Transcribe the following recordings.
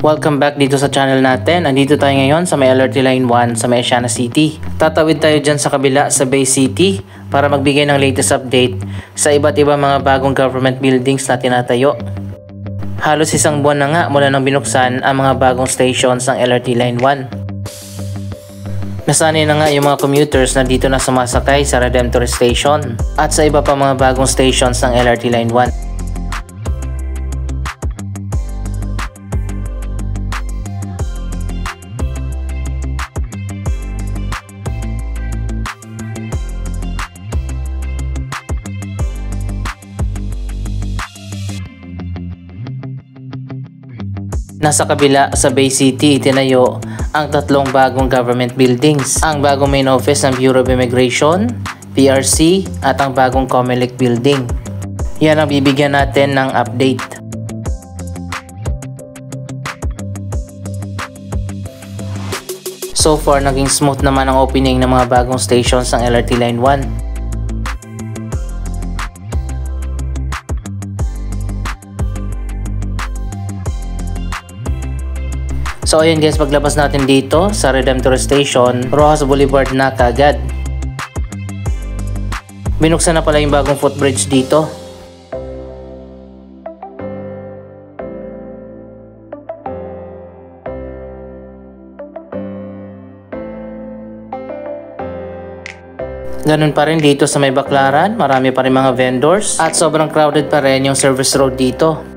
Welcome back dito sa channel natin. Andito tayo ngayon sa may LRT Line 1 sa may Asiana City. Tatawid tayo dyan sa kabila sa Bay City para magbigay ng latest update sa iba't ibang mga bagong government buildings na tinatayo. Halos isang buwan na nga mula nang binuksan ang mga bagong stations ng LRT Line 1. Nasanay na nga yung mga commuters na dito na sumasakay sa Redemptor Station at sa iba pa mga bagong stations ng LRT Line 1. Nasa kabila sa Bay City itinayo ang tatlong bagong government buildings. Ang bagong main office ng Bureau of Immigration, PRC at ang bagong COMELEC building. Yan ang bibigyan natin ng update. So far naging smooth naman ang opening ng mga bagong stations ng LRT Line 1. So ayun guys, paglabas natin dito sa Redemptor Station, Roxas Boulevard na kaagad. Binuksan na pala yung bagong footbridge dito. Ganun pa rin dito sa may Baclaran, marami pa rin mga vendors at sobrang crowded pa rin yung service road dito.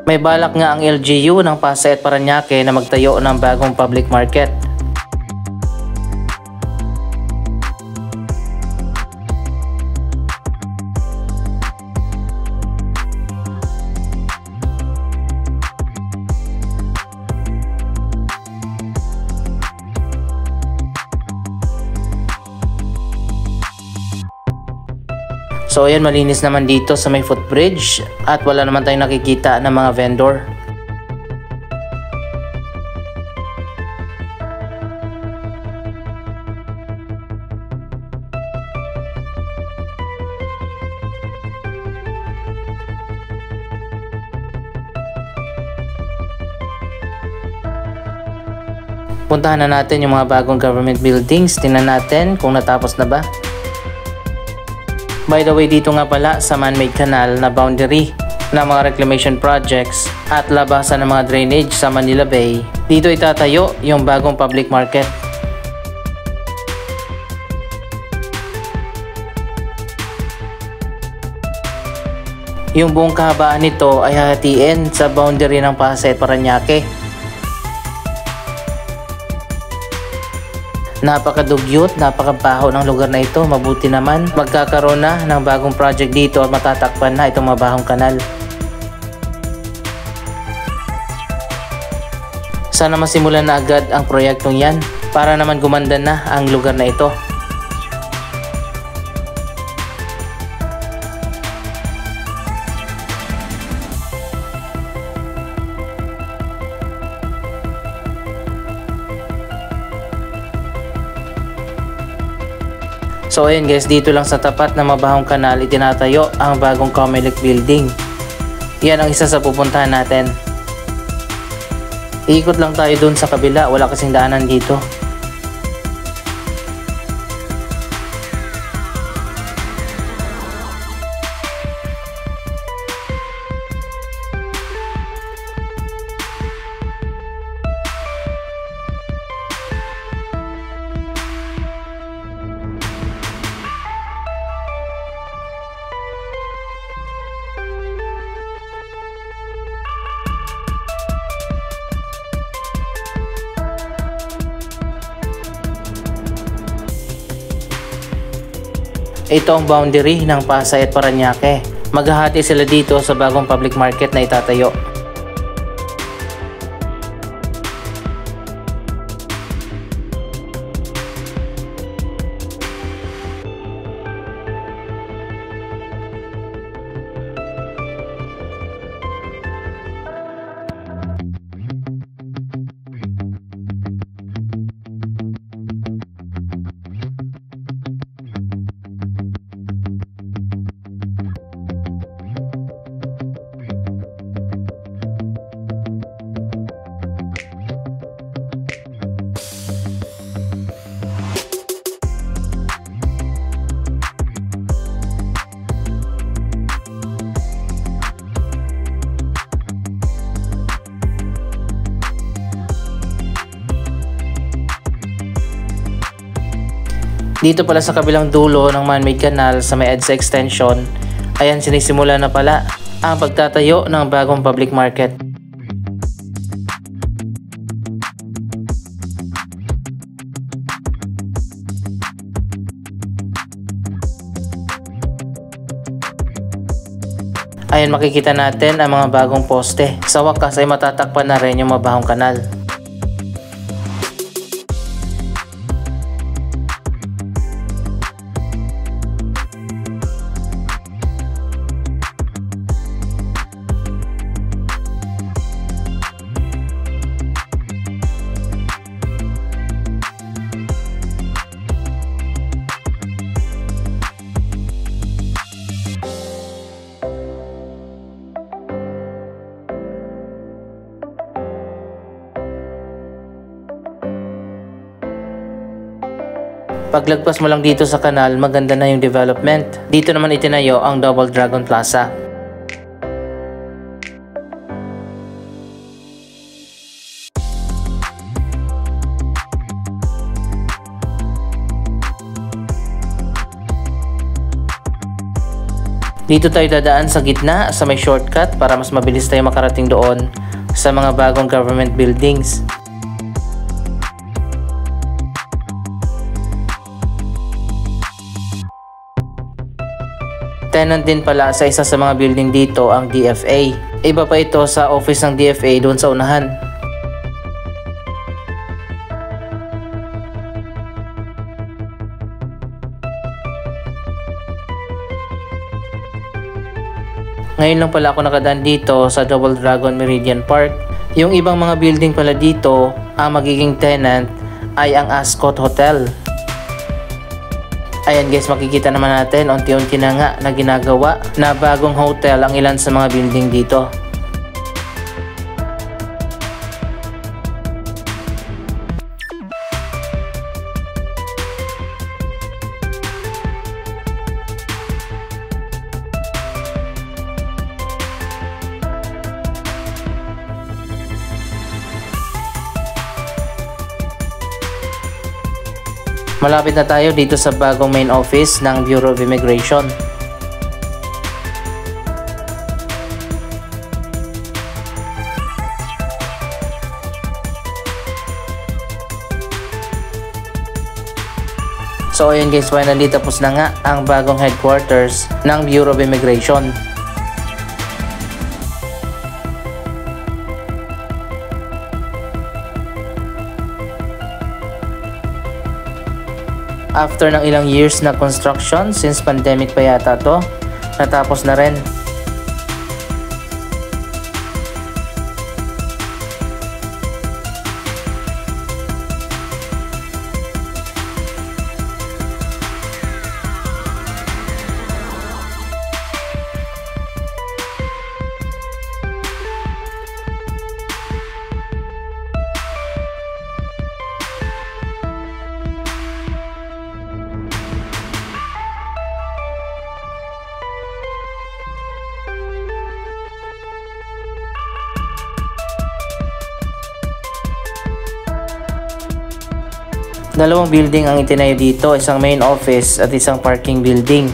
May balak nga ang LGU ng Pasay at Parañaque na magtayo ng bagong public market. So ayan, malinis naman dito sa may footbridge at wala naman tayong nakikita ng mga vendor. Puntahan na natin yung mga bagong government buildings. Tingnan natin kung natapos na ba. By the way, dito nga pala sa man-made canal na boundary ng mga reclamation projects at labasan ng mga drainage sa Manila Bay, dito itatayo yung bagong public market. Yung buong kahabaan nito ay hahatiin sa boundary ng Pasay at Parañaque. Napakadugyot, napakabaho ng lugar na ito. Mabuti naman magkakaroon na ng bagong project dito at matatakpan na itong mabahong kanal. Sana masimulan na agad ang proyektong yan para naman gumanda na ang lugar na ito. So ayun guys, dito lang sa tapat ng mabahong kanal itinatayo ang bagong COMELEC building. Yan ang isa sa pupuntahan natin. Iikot lang tayo dun sa kabila, wala kasing daanan dito. Ito ang boundary ng Pasay at Parañaque. Maghahati sila dito sa bagong public market na itatayo. Dito pala sa kabilang dulo ng man-made canal sa may EDSA extension, ayan sinisimula na pala ang pagtatayo ng bagong public market. Ayan makikita natin ang mga bagong poste. Sa wakas ay matatakpan na rin yung mabahong kanal. Paglagpas mo lang dito sa kanal, maganda na yung development. Dito naman itinayo ang Double Dragon Plaza. Dito tayo dadaan sa gitna sa may shortcut para mas mabilis tayo makarating doon sa mga bagong government buildings. Tenant din pala sa isa sa mga building dito ang DFA. Iba pa ito sa office ng DFA doon sa unahan. Ngayon lang pala ako nakadaan dito sa Double Dragon Meridian Park. Yung ibang mga building pala dito, ang magiging tenant ay ang Ascot Hotel. Ayan guys, makikita naman natin unti-unti na nga na ginagawa na bagong hotel ang ilan sa mga building dito. Malapit na tayo dito sa bagong main office ng Bureau of Immigration. So ayun guys, finally tapos na nga ang bagong headquarters ng Bureau of Immigration. After ng ilang years na construction, since pandemic pa yata to, natapos na rin. Dalawang building ang itinayo dito, isang main office at isang parking building.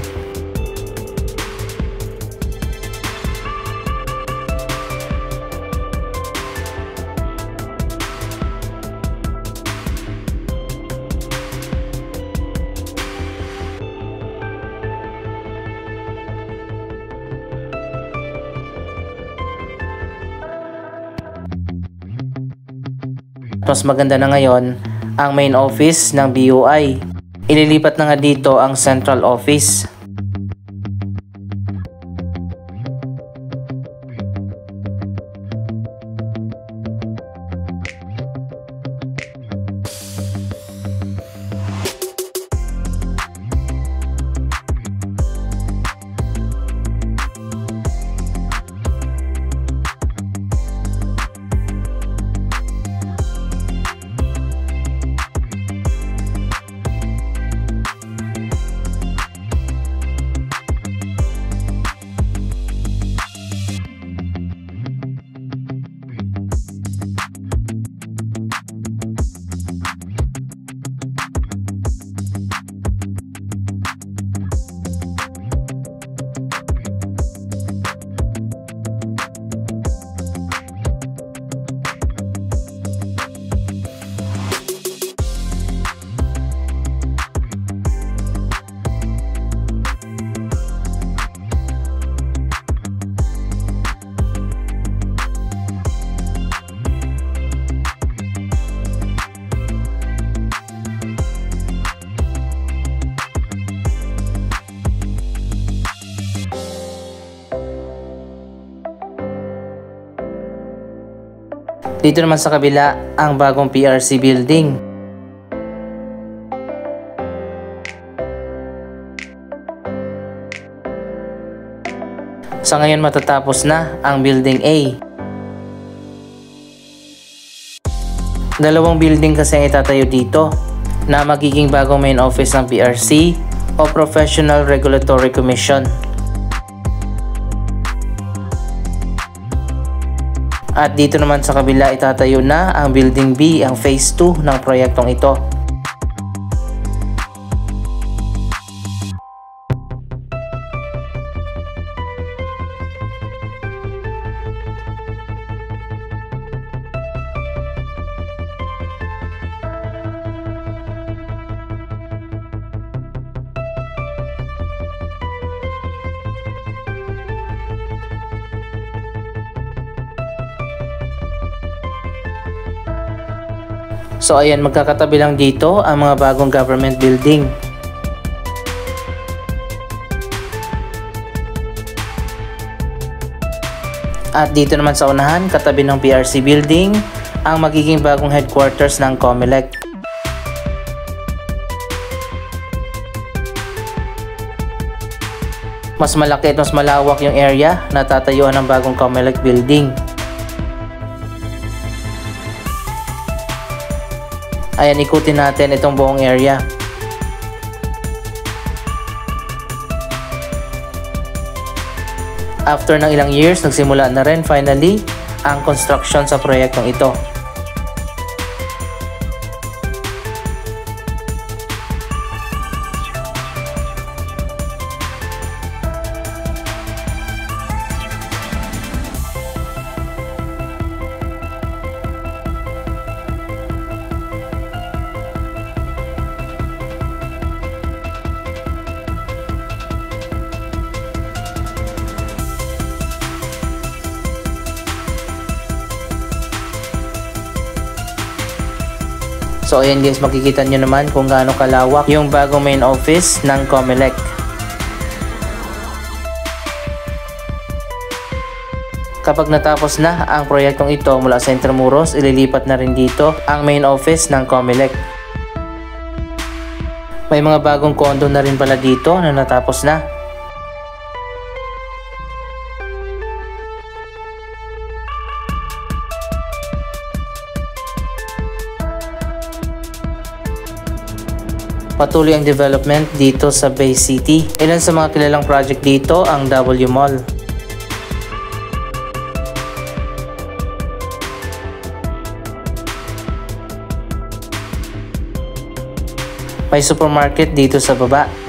Mas maganda na ngayon ang main office ng BUI. Ililipat na nga dito ang central office. Dito naman sa kabila ang bagong PRC building. Sa ngayon matatapos na ang Building A. Dalawang building kasi ang itatayo dito na magiging bagong main office ng PRC o Professional Regulatory Commission. At dito naman sa kabila itatayo na ang Building B, ang Phase 2 ng proyektong ito. So ayan, magkakatabi lang dito ang mga bagong government building. At dito naman sa unahan, katabi ng PRC building, ang magiging bagong headquarters ng COMELEC. Mas malaki at mas malawak yung area na tatayuan ng bagong COMELEC building. Ayan, ikutin natin itong buong area. After ng ilang years, nagsimula na rin finally ang construction sa proyektong ito. So ayan guys, makikita nyo naman kung gaano kalawak yung bagong main office ng COMELEC. Kapag natapos na ang proyektong ito mula sa Intramuros, ililipat na rin dito ang main office ng COMELEC. May mga bagong condo na rin pala dito na natapos na. Patuloy ang development dito sa Bay City. Ilan sa mga kilalang project dito ang W Mall. May supermarket dito sa baba.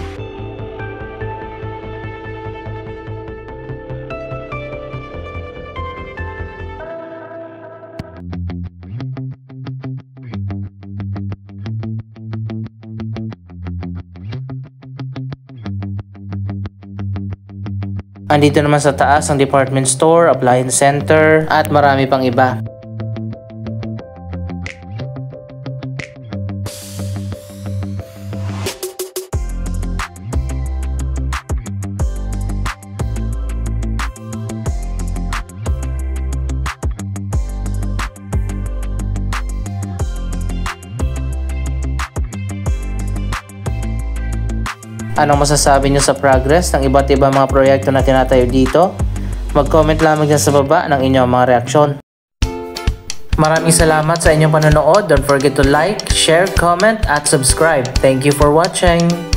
Andito naman sa taas ang department store, appliance center, at marami pang iba. Anong masasabi nyo sa progress ng iba't ibang mga proyekto na tinatayo dito? Mag-comment lamang dyan sa baba ng inyong mga reaksyon. Maraming salamat sa inyong panonood. Don't forget to like, share, comment, at subscribe. Thank you for watching!